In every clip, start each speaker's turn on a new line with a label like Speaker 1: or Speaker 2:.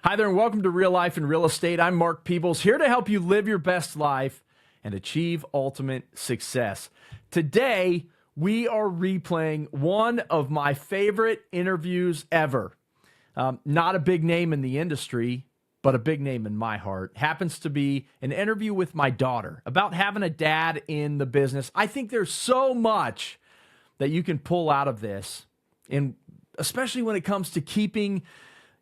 Speaker 1: Hi there and welcome to Real Life in Real Estate. I'm Mark Peebles, here to help you live your best life and achieve ultimate success. Today, we are replaying one of my favorite interviews ever. Not a big name in the industry, but a big name in my heart. Happens to be an interview with my daughter about having a dad in the business. I think there's so much that you can pull out of this, and especially when it comes to keeping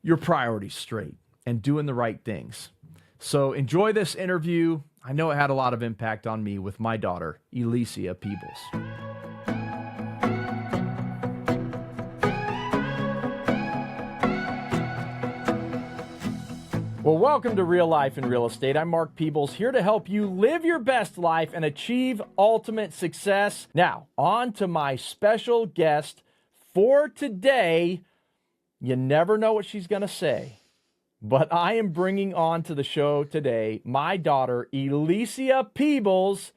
Speaker 1: your priorities straight and doing the right things. So enjoy this interview. I know it had a lot of impact on me with my daughter, Ellie Peebles. Well, welcome to Real Life in Real Estate. I'm Mark Peebles, here to help you live your best life and achieve ultimate success. Now, on to my special guest for today. You never know what she's going to say, but I am bringing on to the show today my daughter, Ellie Peebles,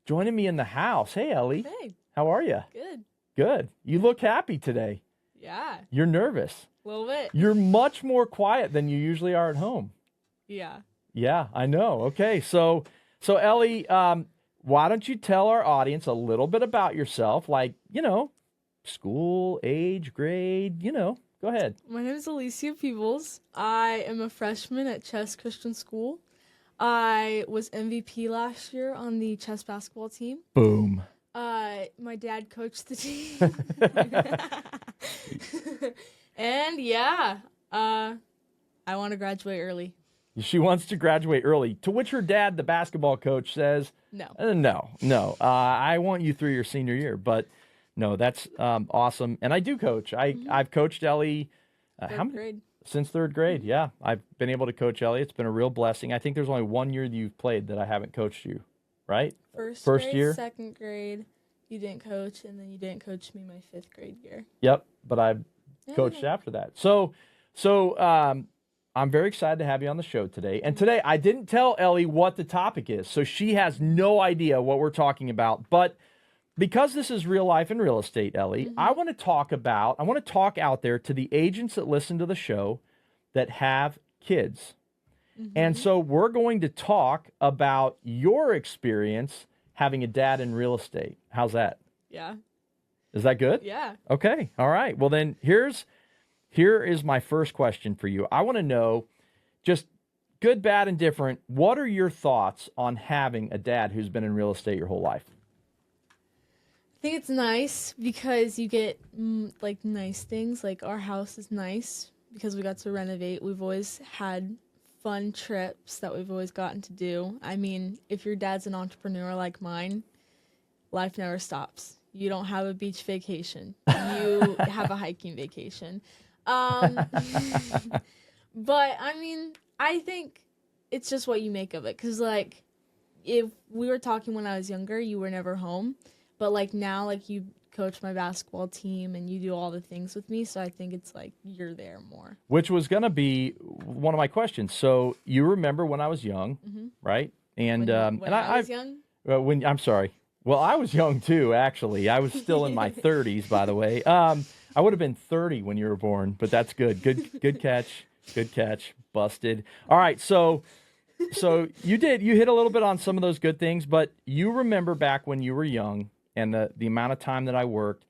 Speaker 1: joining me in the house. Hey, Ellie.
Speaker 2: Hey.
Speaker 1: How are you?
Speaker 2: Good.
Speaker 1: Good. You look happy today.
Speaker 2: Yeah.
Speaker 1: You're nervous.
Speaker 2: A little bit.
Speaker 1: You're much more quiet than you usually are at home.
Speaker 2: Yeah.
Speaker 1: Yeah, I know. Okay, so Ellie, why don't you tell our audience a little bit about yourself, like, school, age, grade, Go ahead.
Speaker 2: My name is Ellie Peebles. I am a freshman at Chess Christian School. I was MVP last year on the chess basketball team.
Speaker 1: Boom.
Speaker 2: My dad coached the team. And yeah, I want to graduate early.
Speaker 1: She wants to graduate early, to which her dad, the basketball coach, says, No. I want you through your senior year. But no, that's awesome. And I do coach. I've coached Ellie
Speaker 2: Grade.
Speaker 1: Since third grade. Yeah, I've been able to coach Ellie. It's been a real blessing. I think there's only 1 year that you've played that I haven't coached you, right?
Speaker 2: First grade,
Speaker 1: year.
Speaker 2: Second grade, you didn't coach, and then you didn't coach me my fifth grade year.
Speaker 1: Yep, but I've coached after that. So I'm very excited to have you on the show today. And today I didn't tell Ellie what the topic is, so she has no idea what we're talking about. But because this is Real Life in Real Estate, Ellie, I want to talk out there to the agents that listen to the show that have kids. And so we're going to talk about your experience having a dad in real estate. How's that?
Speaker 2: Yeah.
Speaker 1: Is that good?
Speaker 2: Yeah.
Speaker 1: Okay. All right. Well, then here is my first question for you. I want to know, just good, bad, and different, what are your thoughts on having a dad who's been in real estate your whole life?
Speaker 2: I think it's nice because you get nice things. Like our house is nice because we got to renovate. We've always had fun trips that we've always gotten to do. I mean, if your dad's an entrepreneur like mine, life never stops. You don't have a beach vacation. You have a hiking vacation. But I mean, I think it's just what you make of it. Because if we were talking when I was younger, you were never home. But now, you coach my basketball team and you do all the things with me. So I think it's you're there more.
Speaker 1: Which was going to be one of my questions. So you remember when I was young, right? And
Speaker 2: when I was young?
Speaker 1: I'm sorry. Well, I was young too, actually. I was still in my 30s, by the way. I would have been 30 when you were born, but that's good. Good catch. Good catch. Busted. All right, so you hit a little bit on some of those good things, but you remember back when you were young and the amount of time that I worked.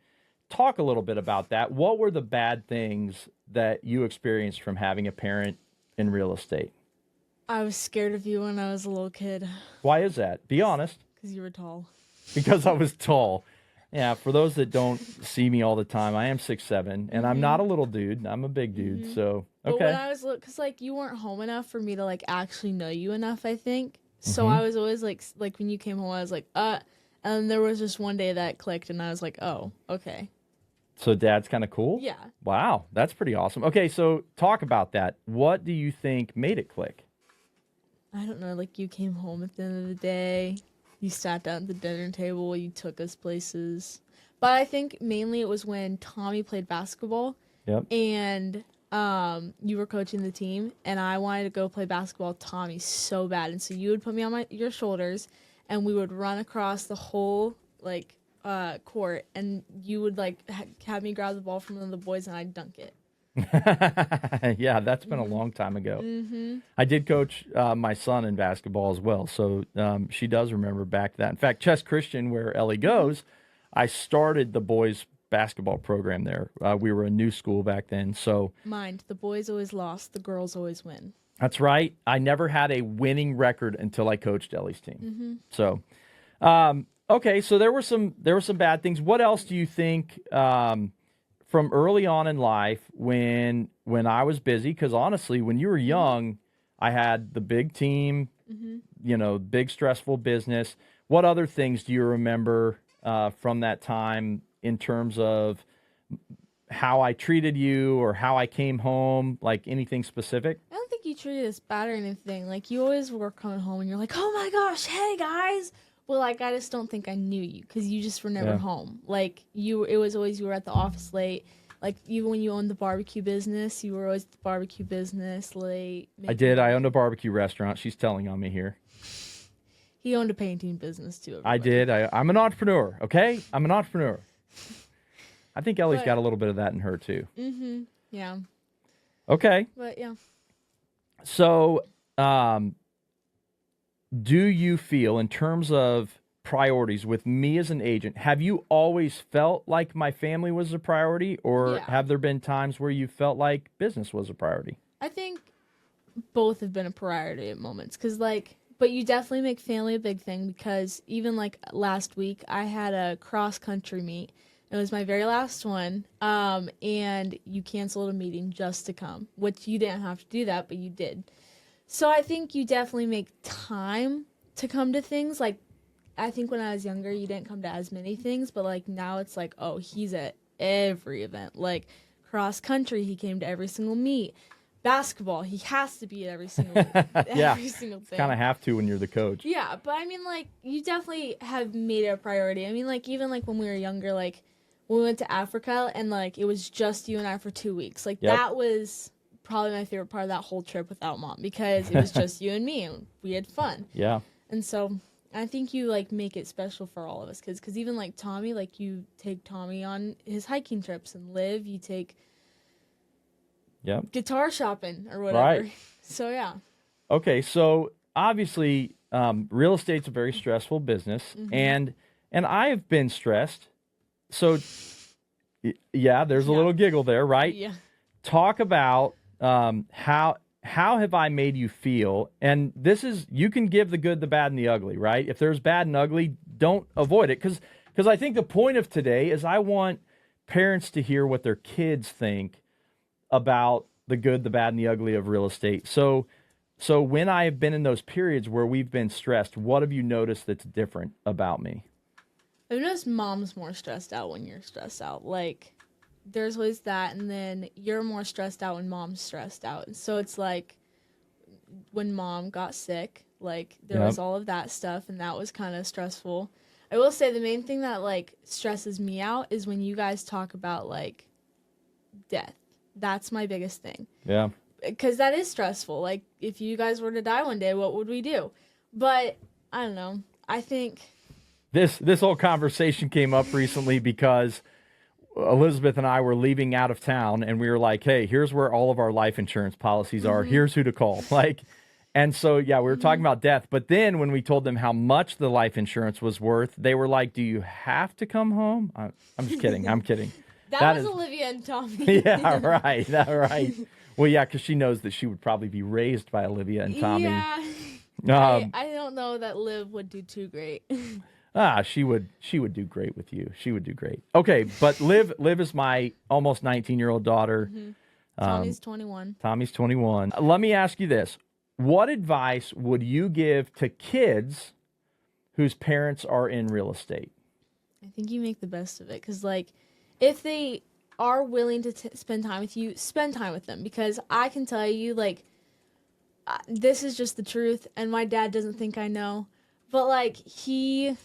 Speaker 1: Talk a little bit about that. What were the bad things that you experienced from having a parent in real estate?
Speaker 2: I was scared of you when I was a little kid.
Speaker 1: Why is that? Be honest.
Speaker 2: Because you were tall.
Speaker 1: Because I was tall. Yeah, for those that don't see me all the time, I am 6'7", and I'm not a little dude. I'm a big dude, so, okay.
Speaker 2: But when I was little, because, you weren't home enough for me to, actually know you enough, I think. So I was always, when you came home, I was and there was just one day that clicked, and I was like, oh, okay.
Speaker 1: So Dad's kind of cool?
Speaker 2: Yeah.
Speaker 1: Wow, that's pretty awesome. Okay, so talk about that. What do you think made it click?
Speaker 2: I don't know, you came home at the end of the day. You sat down at the dinner table. You took us places. But I think mainly it was when Tommy played basketball.
Speaker 1: Yep.
Speaker 2: And you were coaching the team. And I wanted to go play basketball with Tommy so bad. And so you would put me on your shoulders. And we would run across the whole, court. And you would, have me grab the ball from one of the boys and I'd dunk it.
Speaker 1: Yeah, that's been a long time ago. I did coach my son in basketball as well, so she does remember back that. In fact, Chess Christian, where Ellie goes, I started the boys basketball program there. We were a new school back then, so
Speaker 2: Mind, the boys always lost, the girls always win.
Speaker 1: that's right. I never had a winning record until I coached Ellie's team. So, okay, so there were some bad things. What else do you think? From early on in life when I was busy, because honestly, when you were young, I had the big team, big stressful business. What other things do you remember from that time in terms of how I treated you or how I came home, like anything specific?
Speaker 2: I don't think you treated us bad or anything. Like, you always were coming home and you're like, oh my gosh, hey guys. Well, like, I just don't think I knew you because you just were never home. Like, it was always you were at the office late. Like, even when you owned the barbecue business, you were always at the barbecue business late.
Speaker 1: I did. I owned a barbecue restaurant. She's telling on me here.
Speaker 2: He owned a painting business, too.
Speaker 1: I did. I'm an entrepreneur, okay? I'm an entrepreneur. I think Ellie's got a little bit of that in her, too.
Speaker 2: Yeah.
Speaker 1: Okay.
Speaker 2: But, yeah.
Speaker 1: So, do you feel, in terms of priorities with me as an agent, have you always felt like my family was a priority, or have there been times where you felt like business was a priority?
Speaker 2: I think both have been a priority at moments, but you definitely make family a big thing, because even like last week, I had a cross-country meet. It was my very last one, and you canceled a meeting just to come, which you didn't have to do that, but you did. So I think you definitely make time to come to things. Like, I think when I was younger, you didn't come to as many things, but like now it's like, oh, he's at every event. Like cross country, he came to every single meet. Basketball, he has to be at every single every single thing.
Speaker 1: Kind of have to when you're the coach.
Speaker 2: Yeah, but I mean, like, you definitely have made it a priority. I mean, like, even like when we were younger, like when we went to Africa and like it was just you and I for 2 weeks. Like that was probably my favorite part of that whole trip without Mom, because it was just you and me and we had fun.
Speaker 1: Yeah.
Speaker 2: And so I think you like make it special for all of us, because even like Tommy, like you take Tommy on his hiking trips, and Liv, you take guitar shopping or whatever.
Speaker 1: Right.
Speaker 2: So yeah.
Speaker 1: Okay, so obviously real estate's a very stressful business, and I have been stressed. So yeah, there's a little giggle there, right?
Speaker 2: Yeah.
Speaker 1: Talk about how have I made you feel? And this is, you can give the good, the bad, and the ugly, right? If there's bad and ugly, don't avoid it, because I think the point of today is I want parents to hear what their kids think about the good, the bad, and the ugly of real estate. So when I have been in those periods where we've been stressed, what have you noticed that's different about me?
Speaker 2: I've noticed Mom's more stressed out when you're stressed out. Like, there's always that, and then you're more stressed out when Mom's stressed out. And so it's like when Mom got sick, like there was all of that stuff, and that was kind of stressful. I will say the main thing that like stresses me out is when you guys talk about like death. That's my biggest thing.
Speaker 1: Yeah.
Speaker 2: Because that is stressful. Like, if you guys were to die one day, what would we do? But I don't know. I think
Speaker 1: this whole conversation came up recently because Elizabeth and I were leaving out of town, and we were like, hey, here's where all of our life insurance policies are. Here's who to call. And so, yeah, we were talking about death. But then when we told them how much the life insurance was worth, they were like, do you have to come home? I'm just kidding. I'm kidding.
Speaker 2: that was Olivia and Tommy.
Speaker 1: Yeah, right. Right. Well, yeah, because she knows that she would probably be raised by Olivia and Tommy.
Speaker 2: Yeah. I don't know that Liv would do too great.
Speaker 1: She would do great with you. She would do great. Okay, but Liv is my almost 19-year-old daughter.
Speaker 2: Tommy's 21.
Speaker 1: Tommy's 21. Let me ask you this. What advice would you give to kids whose parents are in real estate?
Speaker 2: I think you make the best of it, because, like, if they are willing to spend time with you, spend time with them, because I can tell you, like, this is just the truth, and my dad doesn't think I know, but, like, he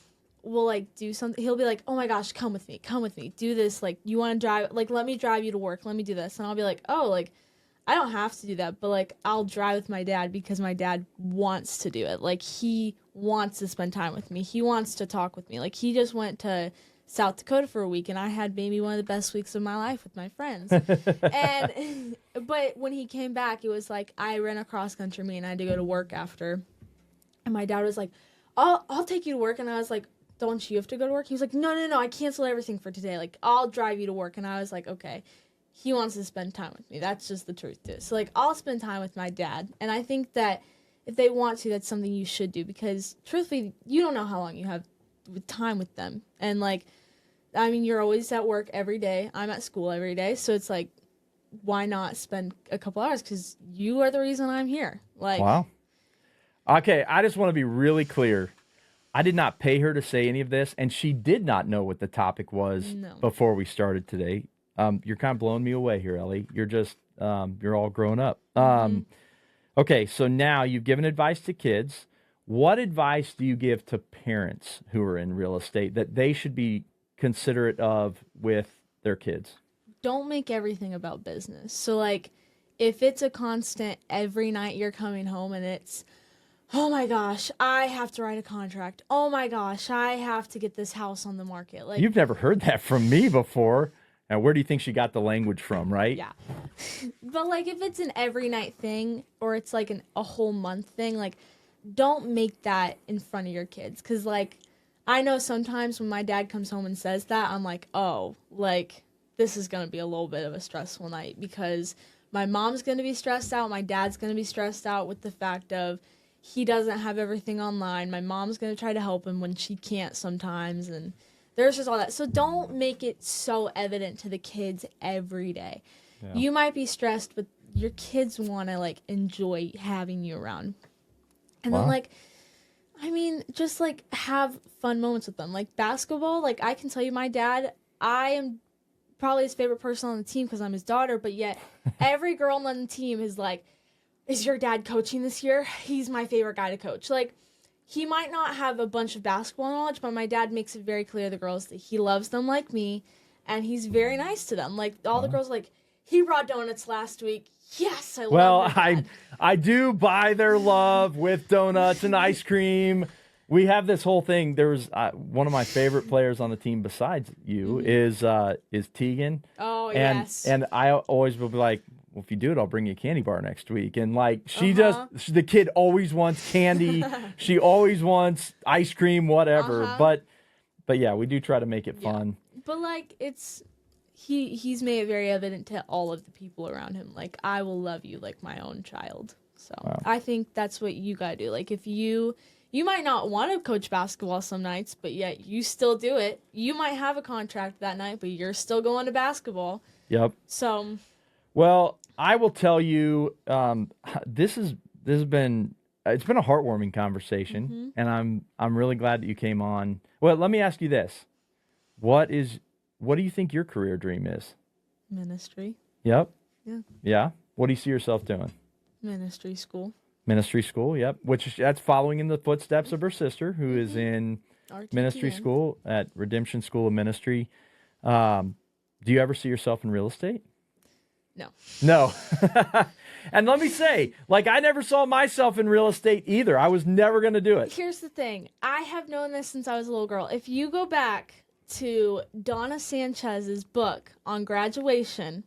Speaker 2: will, like, do something. He'll be like, oh my gosh, come with me, do this, like, you want to drive, like, let me drive you to work, let me do this, and I'll be like, oh, like, I don't have to do that, but, like, I'll drive with my dad because my dad wants to do it. Like, he wants to spend time with me. He wants to talk with me. Like, he just went to South Dakota for a week, and I had maybe one of the best weeks of my life with my friends. But when he came back, it was like I ran a cross country meet and I had to go to work after. And my dad was like, I'll take you to work. And I was like, don't you have to go to work? He was like, no, I canceled everything for today. Like, I'll drive you to work. And I was like, okay. He wants to spend time with me. That's just the truth to it. So, like, I'll spend time with my dad. And I think that if they want to, that's something you should do. Because, truthfully, you don't know how long you have time with them. And, like, I mean, you're always at work every day. I'm at school every day. So it's like, why not spend a couple hours? Because you are the reason I'm here. Like,
Speaker 1: wow. Okay, I just want to be really clear. I did not pay her to say any of this, and she did not know what the topic was before we started today. You're kind of blowing me away here, Ellie. You're just, you're all grown up. Okay, so now you've given advice to kids. What advice do you give to parents who are in real estate that they should be considerate of with their kids?
Speaker 2: Don't make everything about business. So, like, if it's a constant every night you're coming home and it's, oh my gosh, I have to write a contract. Oh my gosh, I have to get this house on the market. Like,
Speaker 1: you've never heard that from me before. Now, where do you think she got the language from, right?
Speaker 2: Yeah. But, like, if it's an every night thing or it's, like, a whole month thing, like, don't make that in front of your kids. Because, like, I know sometimes when my dad comes home and says that, I'm like, oh, like, this is going to be a little bit of a stressful night because my mom's going to be stressed out. My dad's going to be stressed out with the fact of he doesn't have everything online. My mom's going to try to help him when she can't sometimes. And there's just all that. So don't make it so evident to the kids every day. Yeah. You might be stressed, but your kids want to, like, enjoy having you around. And then, like, I mean, just, like, have fun moments with them. Like, basketball, like, I can tell you my dad, I am probably his favorite person on the team because I'm his daughter, but yet every girl on the team is like, is your dad coaching this year? He's my favorite guy to coach. Like, he might not have a bunch of basketball knowledge, but my dad makes it very clear to the girls that he loves them like me, and he's very nice to them. Like, all the girls, like, he brought donuts last week. Yes, I love it.
Speaker 1: I do buy their love with donuts and ice cream. We have this whole thing. There was one of my favorite players on the team besides you is Tegan.
Speaker 2: Oh, yes.
Speaker 1: And I always will be like, well, if you do it, I'll bring you a candy bar next week. And, like, the kid always wants candy. She always wants ice cream, whatever. But yeah, we do try to make it fun.
Speaker 2: But, like, he's made it very evident to all of the people around him. Like, I will love you like my own child. So I think that's what you gotta do. Like, if you might not want to coach basketball some nights, but yet you still do it. You might have a contract that night, but you're still going to basketball.
Speaker 1: Yep.
Speaker 2: So,
Speaker 1: well, I will tell you, this has been a heartwarming conversation, and I'm really glad that you came on. Well, let me ask you this: what do you think your career dream is?
Speaker 2: Ministry.
Speaker 1: Yep.
Speaker 2: Yeah.
Speaker 1: Yeah. What do you see yourself doing?
Speaker 2: Ministry school.
Speaker 1: Ministry school, yep. That's following in the footsteps of her sister, who is in ministry school at Redemption School of Ministry. Do you ever see yourself in real estate? No. And let me say, like, I never saw myself in real estate either. I was never going to do it.
Speaker 2: Here's the thing. I have known this since I was a little girl. If you go back to Donna Sanchez's book on graduation,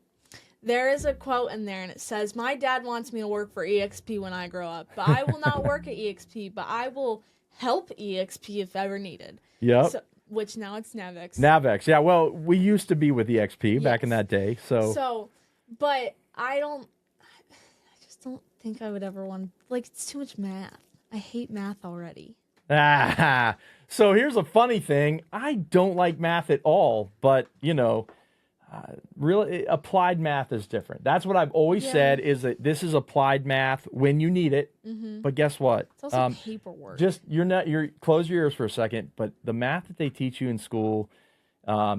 Speaker 2: there is a quote in there, and it says, my dad wants me to work for EXP when I grow up, but I will not work at EXP, but I will help EXP if ever needed.
Speaker 1: Yep.
Speaker 2: So, which now it's Navex.
Speaker 1: Navex, yeah. Well, we used to be with EXP back in that day. So,
Speaker 2: but I just don't think I would ever want, like, it's too much math. I hate math already.
Speaker 1: So here's a funny thing. I don't like math at all, but, you know, really applied math is different. That's what I've always said, is that this is applied math when you need it. But guess what?
Speaker 2: It's also paperwork.
Speaker 1: Just close your ears for a second, but the math that they teach you in school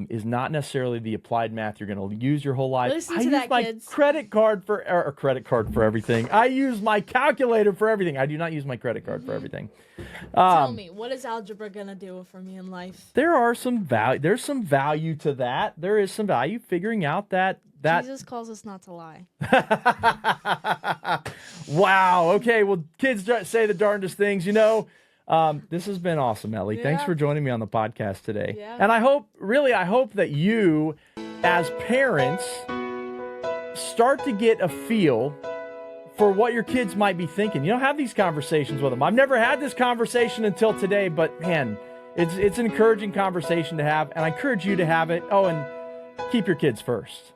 Speaker 1: is not necessarily the applied math you're going to use your whole life.
Speaker 2: Listen to that, kids.
Speaker 1: Credit card for everything. I use my calculator for everything. I do not use my credit card for everything.
Speaker 2: Tell me, what is algebra going to do for me in life?
Speaker 1: There's some value to that. There is some value figuring out that
Speaker 2: Jesus calls us not to lie.
Speaker 1: Wow. Okay. Well, kids say the darndest things. You know, This has been awesome, Ellie. Thanks
Speaker 2: Yeah.
Speaker 1: for joining me on the podcast today.
Speaker 2: Yeah.
Speaker 1: And I hope that you, as parents, start to get a feel for what your kids might be thinking. Have these conversations with them. I've never had this conversation until today, but man, it's an encouraging conversation to have, and I encourage you to have it. Oh, and keep your kids first.